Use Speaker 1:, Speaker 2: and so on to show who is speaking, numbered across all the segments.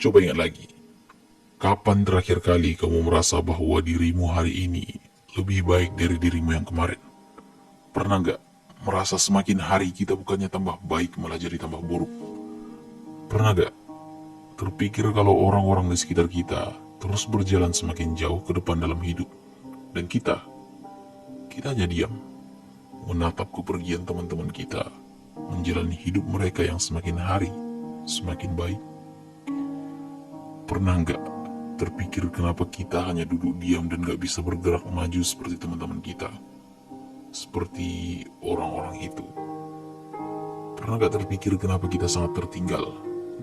Speaker 1: Coba ingat lagi, kapan terakhir kali kamu merasa bahwa dirimu hari ini lebih baik dari dirimu yang kemarin? Pernah nggak merasa semakin hari kita bukannya tambah baik malah jadi tambah buruk? Pernah nggak terpikir kalau orang-orang di sekitar kita terus berjalan semakin jauh ke depan dalam hidup, dan kita hanya diam, menatap kepergian teman-teman kita, menjalani hidup mereka yang semakin hari semakin baik? Pernah nggak terpikir kenapa kita hanya duduk diam dan gak bisa bergerak maju seperti teman-teman kita, seperti orang-orang itu? Pernah gak terpikir kenapa kita sangat tertinggal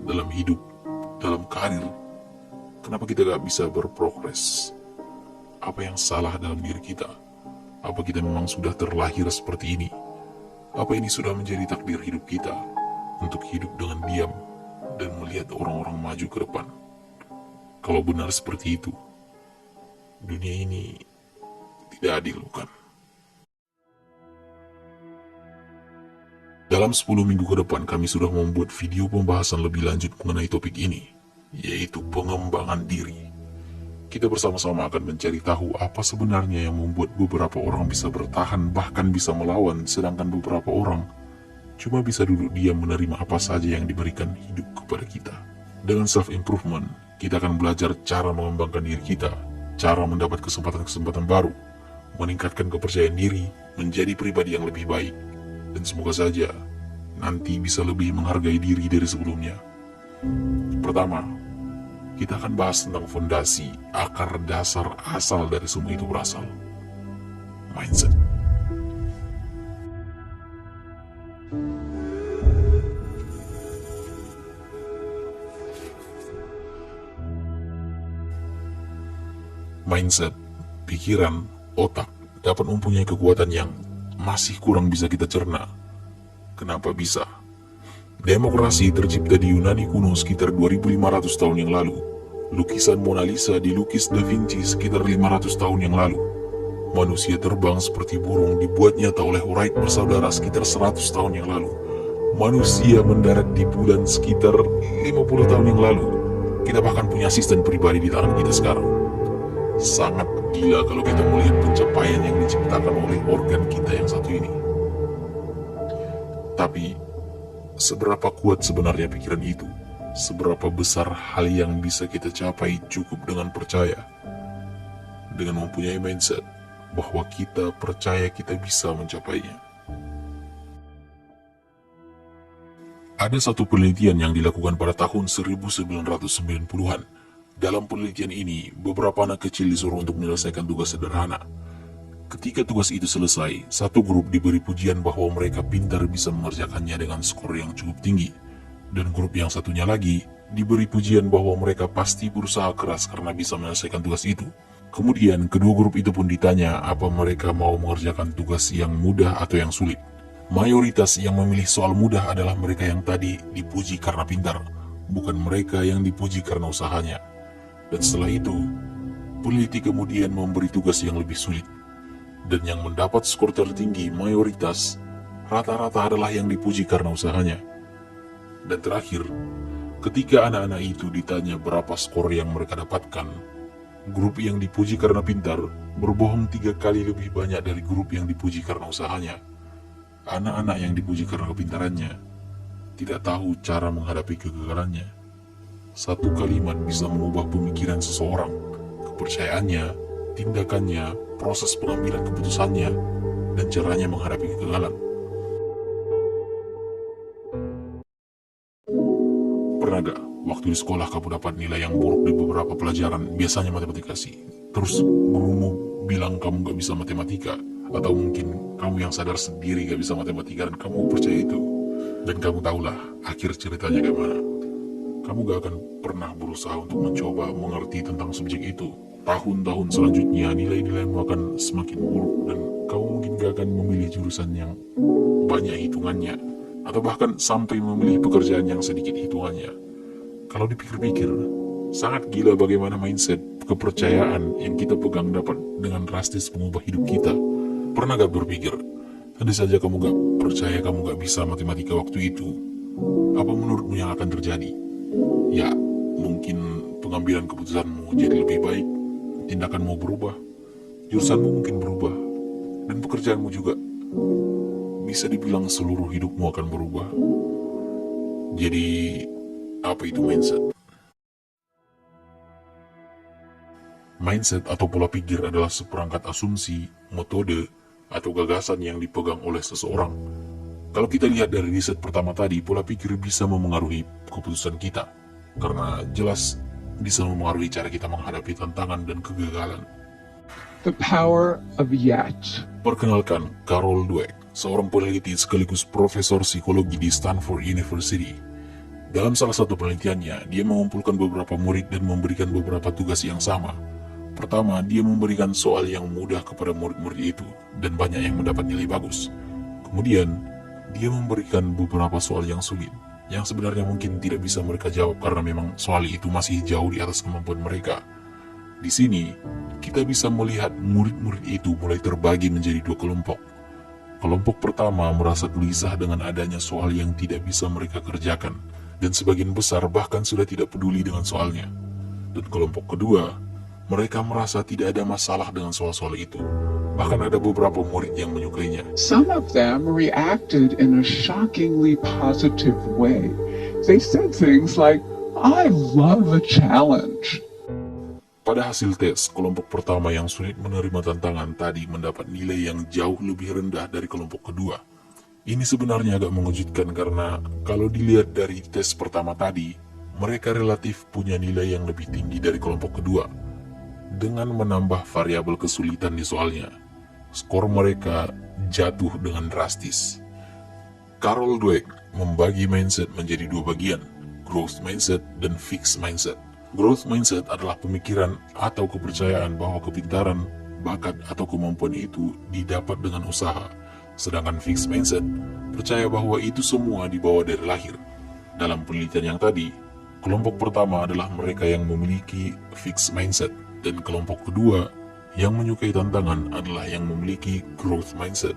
Speaker 1: dalam hidup, dalam karir? Kenapa kita gak bisa berprogres? Apa yang salah dalam diri kita? Apa kita memang sudah terlahir seperti ini? Apa ini sudah menjadi takdir hidup kita untuk hidup dengan diam dan melihat orang-orang maju ke depan? Kalau benar seperti itu, dunia ini tidak adil, bukan? Dalam 10 minggu ke depan kami sudah membuat video pembahasan lebih lanjut mengenai topik ini, yaitu pengembangan diri. Kita bersama-sama akan mencari tahu apa sebenarnya yang membuat beberapa orang bisa bertahan bahkan bisa melawan, sedangkan beberapa orang cuma bisa duduk diam menerima apa saja yang diberikan hidup kepada kita. Dengan self-improvement, kita akan belajar cara mengembangkan diri kita, cara mendapat kesempatan-kesempatan baru, meningkatkan kepercayaan diri, menjadi pribadi yang lebih baik, dan semoga saja nanti bisa lebih menghargai diri dari sebelumnya. Pertama, kita akan bahas tentang fondasi, akar dasar asal dari semua itu berasal. Mindset. Mindset, pikiran, otak dapat mempunyai kekuatan yang masih kurang bisa kita cerna. Kenapa bisa? Demokrasi tercipta di Yunani kuno sekitar 2500 tahun yang lalu. Lukisan Mona Lisa dilukis Da Vinci sekitar 500 tahun yang lalu. Manusia terbang seperti burung dibuat nyata oleh Wright bersaudara sekitar 100 tahun yang lalu. Manusia mendarat di bulan sekitar 50 tahun yang lalu. Kita bahkan punya asisten pribadi di tangan kita sekarang. Sangat gila kalau kita melihat pencapaian yang diciptakan oleh organ kita yang satu ini. Tapi, seberapa kuat sebenarnya pikiran itu? Seberapa besar hal yang bisa kita capai cukup dengan percaya? Dengan mempunyai mindset bahwa kita percaya kita bisa mencapainya. Ada satu penelitian yang dilakukan pada tahun 1990-an. Dalam penelitian ini, beberapa anak kecil disuruh untuk menyelesaikan tugas sederhana. Ketika tugas itu selesai, satu grup diberi pujian bahwa mereka pintar bisa mengerjakannya dengan skor yang cukup tinggi. Dan grup yang satunya lagi diberi pujian bahwa mereka pasti berusaha keras karena bisa menyelesaikan tugas itu. Kemudian, kedua grup itu pun ditanya apa mereka mau mengerjakan tugas yang mudah atau yang sulit. Mayoritas yang memilih soal mudah adalah mereka yang tadi dipuji karena pintar, bukan mereka yang dipuji karena usahanya. Dan setelah itu, peneliti kemudian memberi tugas yang lebih sulit. Dan yang mendapat skor tertinggi mayoritas, rata-rata adalah yang dipuji karena usahanya. Dan terakhir, ketika anak-anak itu ditanya berapa skor yang mereka dapatkan, grup yang dipuji karena pintar berbohong 3 kali lebih banyak dari grup yang dipuji karena usahanya. Anak-anak yang dipuji karena kepintarannya tidak tahu cara menghadapi kegagalannya. Satu kalimat bisa mengubah pemikiran seseorang, kepercayaannya, tindakannya, proses pengambilan keputusannya, dan caranya menghadapi kegagalan. Pernah gak waktu di sekolah kamu dapat nilai yang buruk di beberapa pelajaran, biasanya matematika sih, terus gurumu bilang kamu gak bisa matematika, atau mungkin kamu yang sadar sendiri gak bisa matematika dan kamu percaya itu, dan kamu tahulah akhir ceritanya gimana. Kamu gak akan pernah berusaha untuk mencoba mengerti tentang subjek itu. Tahun-tahun selanjutnya nilai-nilaimu akan semakin buruk dan kamu mungkin gak akan memilih jurusan yang banyak hitungannya, atau bahkan sampai memilih pekerjaan yang sedikit hitungannya. Kalau dipikir-pikir, sangat gila bagaimana mindset, kepercayaan yang kita pegang dapat dengan drastis mengubah hidup kita. Pernah gak berpikir, andai saja kamu gak percaya kamu gak bisa matematika waktu itu, apa menurutmu yang akan terjadi? Ya, mungkin pengambilan keputusanmu jadi lebih baik, tindakanmu berubah, jurusanmu mungkin berubah, dan pekerjaanmu juga. Bisa dibilang seluruh hidupmu akan berubah. Jadi, apa itu mindset? Mindset atau pola pikir adalah seperangkat asumsi, metode, atau gagasan yang dipegang oleh seseorang. Kalau kita lihat dari riset pertama tadi, pola pikir bisa memengaruhi keputusan kita, karena jelas bisa memengaruhi cara kita menghadapi tantangan dan kegagalan.
Speaker 2: The power of yet.
Speaker 1: Perkenalkan, Carol Dweck, seorang peneliti sekaligus profesor psikologi di Stanford University. Dalam salah satu penelitiannya, dia mengumpulkan beberapa murid dan memberikan beberapa tugas yang sama. Pertama, dia memberikan soal yang mudah kepada murid-murid itu, dan banyak yang mendapat nilai bagus. Kemudian, dia memberikan beberapa soal yang sulit, yang sebenarnya mungkin tidak bisa mereka jawab karena memang soal itu masih jauh di atas kemampuan mereka. Di sini, kita bisa melihat murid-murid itu mulai terbagi menjadi dua kelompok. Kelompok pertama merasa gelisah dengan adanya soal yang tidak bisa mereka kerjakan, dan sebagian besar bahkan sudah tidak peduli dengan soalnya. Dan kelompok kedua, mereka merasa tidak ada masalah dengan soal-soal itu. Bahkan ada beberapa murid yang menyukainya.
Speaker 2: Some of them reacted in a shockingly positive way. They said things like, "I love a challenge."
Speaker 1: Pada hasil tes, kelompok pertama yang sulit menerima tantangan tadi mendapat nilai yang jauh lebih rendah dari kelompok kedua. Ini sebenarnya agak mengejutkan karena kalau dilihat dari tes pertama tadi, mereka relatif punya nilai yang lebih tinggi dari kelompok kedua. Dengan menambah variabel kesulitan di soalnya, skor mereka jatuh dengan drastis. Carol Dweck membagi mindset menjadi dua bagian, growth mindset dan fixed mindset. Growth mindset adalah pemikiran atau kepercayaan bahwa kepintaran, bakat, atau kemampuan itu didapat dengan usaha. Sedangkan fixed mindset percaya bahwa itu semua dibawa dari lahir. Dalam penelitian yang tadi, kelompok pertama adalah mereka yang memiliki fixed mindset, dan kelompok kedua yang menyukai tantangan adalah yang memiliki growth mindset.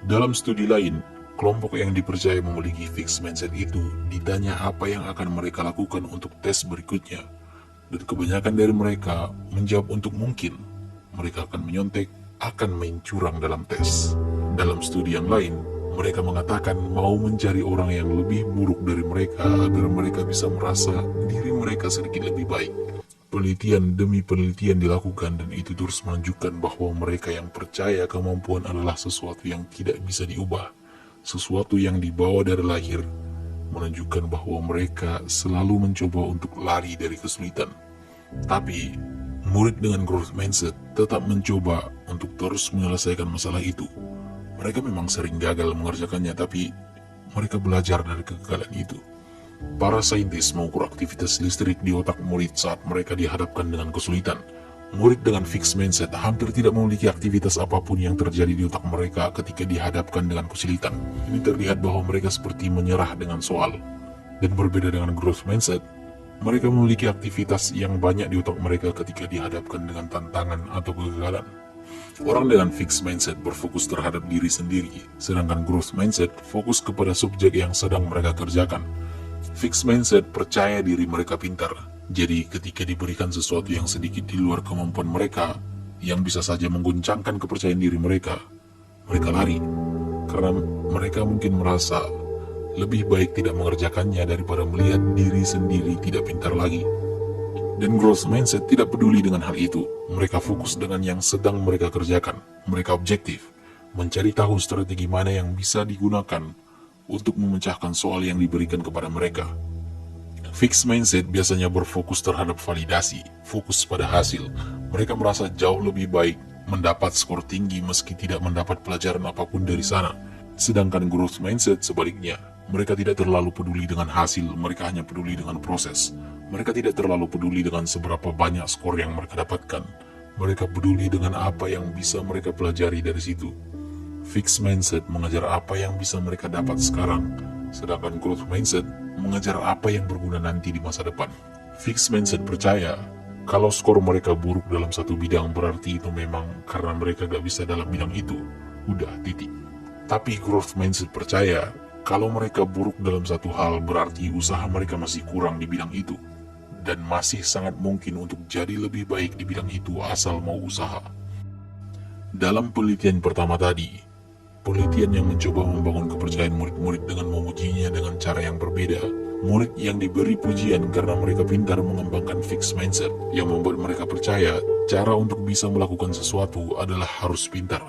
Speaker 1: Dalam studi lain, kelompok yang dipercaya memiliki fixed mindset itu ditanya apa yang akan mereka lakukan untuk tes berikutnya. Dan kebanyakan dari mereka menjawab untuk mungkin. Mereka akan menyontek, akan main curang dalam tes. Dalam studi yang lain, mereka mengatakan mau mencari orang yang lebih buruk dari mereka agar mereka bisa merasa diri mereka sedikit lebih baik. Penelitian demi penelitian dilakukan dan itu terus menunjukkan bahwa mereka yang percaya kemampuan adalah sesuatu yang tidak bisa diubah, sesuatu yang dibawa dari lahir, menunjukkan bahwa mereka selalu mencoba untuk lari dari kesulitan. Tapi, murid dengan growth mindset tetap mencoba untuk terus menyelesaikan masalah itu. Mereka memang sering gagal mengerjakannya, tapi mereka belajar dari kegagalan itu. Para saintis mengukur aktivitas listrik di otak murid saat mereka dihadapkan dengan kesulitan. Murid dengan fixed mindset hampir tidak memiliki aktivitas apapun yang terjadi di otak mereka ketika dihadapkan dengan kesulitan. Ini terlihat bahwa mereka seperti menyerah dengan soal. Dan berbeda dengan growth mindset, mereka memiliki aktivitas yang banyak di otak mereka ketika dihadapkan dengan tantangan atau kegagalan. Orang dengan fixed mindset berfokus terhadap diri sendiri, sedangkan growth mindset fokus kepada subjek yang sedang mereka kerjakan. Fixed mindset percaya diri mereka pintar, jadi ketika diberikan sesuatu yang sedikit di luar kemampuan mereka, yang bisa saja mengguncangkan kepercayaan diri mereka, mereka lari, karena mereka mungkin merasa lebih baik tidak mengerjakannya daripada melihat diri sendiri tidak pintar lagi. Dan growth mindset tidak peduli dengan hal itu, mereka fokus dengan yang sedang mereka kerjakan, mereka objektif, mencari tahu strategi mana yang bisa digunakan untuk memecahkan soal yang diberikan kepada mereka. Fixed mindset biasanya berfokus terhadap validasi, fokus pada hasil. Mereka merasa jauh lebih baik mendapat skor tinggi meski tidak mendapat pelajaran apapun dari sana. Sedangkan growth mindset sebaliknya, mereka tidak terlalu peduli dengan hasil, mereka hanya peduli dengan proses. Mereka tidak terlalu peduli dengan seberapa banyak skor yang mereka dapatkan. Mereka peduli dengan apa yang bisa mereka pelajari dari situ. Fixed mindset mengajar apa yang bisa mereka dapat sekarang, sedangkan growth mindset mengajar apa yang berguna nanti di masa depan. Fixed mindset percaya, kalau skor mereka buruk dalam satu bidang berarti itu memang karena mereka gak bisa dalam bidang itu. Udah, titik. Tapi growth mindset percaya, kalau mereka buruk dalam satu hal berarti usaha mereka masih kurang di bidang itu. dan masih sangat mungkin untuk jadi lebih baik di bidang itu asal mau usaha. Dalam penelitian pertama tadi, penelitian yang mencoba membangun kepercayaan murid-murid dengan memujinya dengan cara yang berbeda. Murid yang diberi pujian karena mereka pintar mengembangkan fixed mindset, yang membuat mereka percaya cara untuk bisa melakukan sesuatu adalah harus pintar.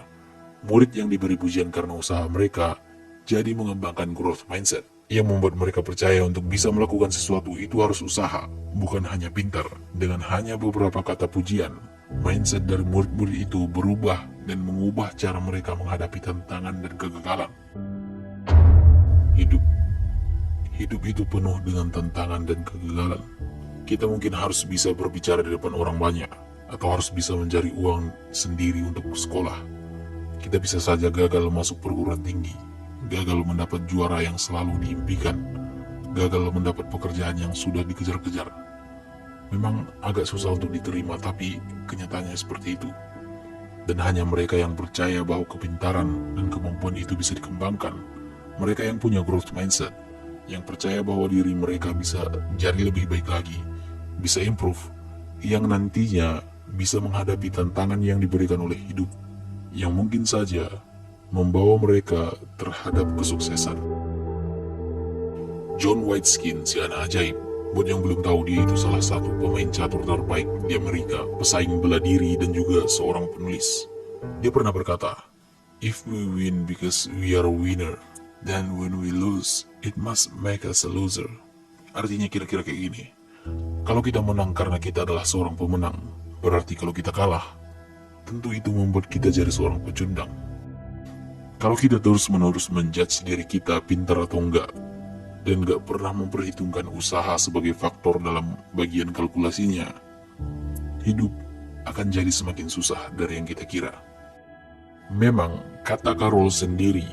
Speaker 1: Murid yang diberi pujian karena usaha mereka jadi mengembangkan growth mindset, yang membuat mereka percaya untuk bisa melakukan sesuatu itu harus usaha, bukan hanya pintar. Dengan hanya beberapa kata pujian, mindset dari murid-murid itu berubah dan mengubah cara mereka menghadapi tantangan dan kegagalan. Hidup itu penuh dengan tantangan dan kegagalan. Kita mungkin harus bisa berbicara di depan orang banyak, atau harus bisa mencari uang sendiri untuk sekolah. Kita bisa saja gagal masuk perguruan tinggi, gagal mendapat juara yang selalu diimpikan, gagal mendapat pekerjaan yang sudah dikejar-kejar. Memang agak susah untuk diterima, tapi kenyataannya seperti itu. Dan hanya mereka yang percaya bahwa kepintaran dan kemampuan itu bisa dikembangkan, mereka yang punya growth mindset, yang percaya bahwa diri mereka bisa jadi lebih baik lagi, bisa improve, yang nantinya bisa menghadapi tantangan yang diberikan oleh hidup, yang mungkin saja membawa mereka terhadap kesuksesan. John Whiteskin, si anak ajaib, buat yang belum tahu, dia itu salah satu pemain catur terbaik di Amerika, pesaing bela diri dan juga seorang penulis. Dia pernah berkata, "If we win because we are a winner, then when we lose, it must make us a loser." Artinya kira-kira kayak gini. Kalau kita menang karena kita adalah seorang pemenang, berarti kalau kita kalah, tentu itu membuat kita jadi seorang pecundang. Kalau kita terus-menerus menjudge diri kita pintar atau enggak, dan enggak pernah memperhitungkan usaha sebagai faktor dalam bagian kalkulasinya, hidup akan jadi semakin susah dari yang kita kira. Memang, kata Carol sendiri,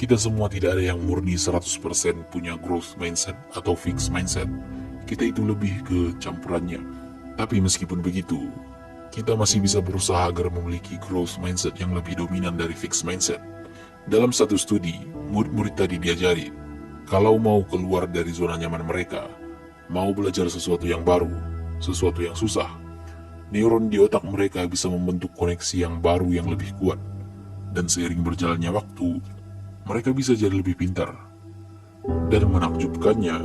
Speaker 1: kita semua tidak ada yang murni 100% punya growth mindset atau fixed mindset. Kita itu lebih ke campurannya. Tapi meskipun begitu, kita masih bisa berusaha agar memiliki growth mindset yang lebih dominan dari fixed mindset. Dalam satu studi, murid-murid tadi diajari, kalau mau keluar dari zona nyaman mereka, mau belajar sesuatu yang baru, sesuatu yang susah, neuron di otak mereka bisa membentuk koneksi yang baru yang lebih kuat. Dan seiring berjalannya waktu, mereka bisa jadi lebih pintar. Dan menakjubkannya,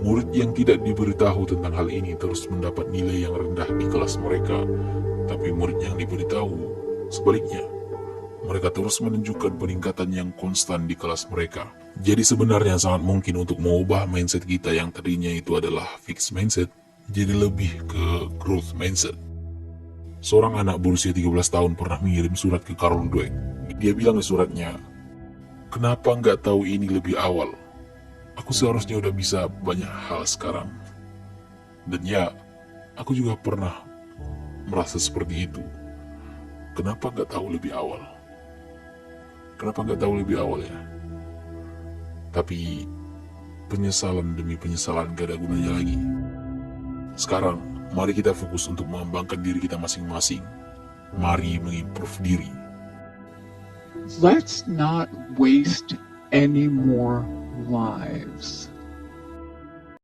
Speaker 1: murid yang tidak diberitahu tentang hal ini terus mendapat nilai yang rendah di kelas mereka. Tapi murid yang diberitahu, sebaliknya, mereka terus menunjukkan peningkatan yang konstan di kelas mereka. Jadi sebenarnya sangat mungkin untuk mengubah mindset kita yang tadinya itu adalah fixed mindset, jadi lebih ke growth mindset. Seorang anak berusia 13 tahun pernah mengirim surat ke Carol Dweck. Dia bilang di suratnya, "Kenapa nggak tahu ini lebih awal? Aku seharusnya udah bisa banyak hal sekarang." Dan ya, aku juga pernah merasa seperti itu. Kenapa nggak tahu lebih awal? Kenapa nggak tahu lebih awal ya? Tapi penyesalan demi penyesalan gak ada gunanya lagi. Sekarang, mari kita fokus untuk mengembangkan diri kita masing-masing. Mari mengimprove diri.
Speaker 2: Let's not waste any more lives.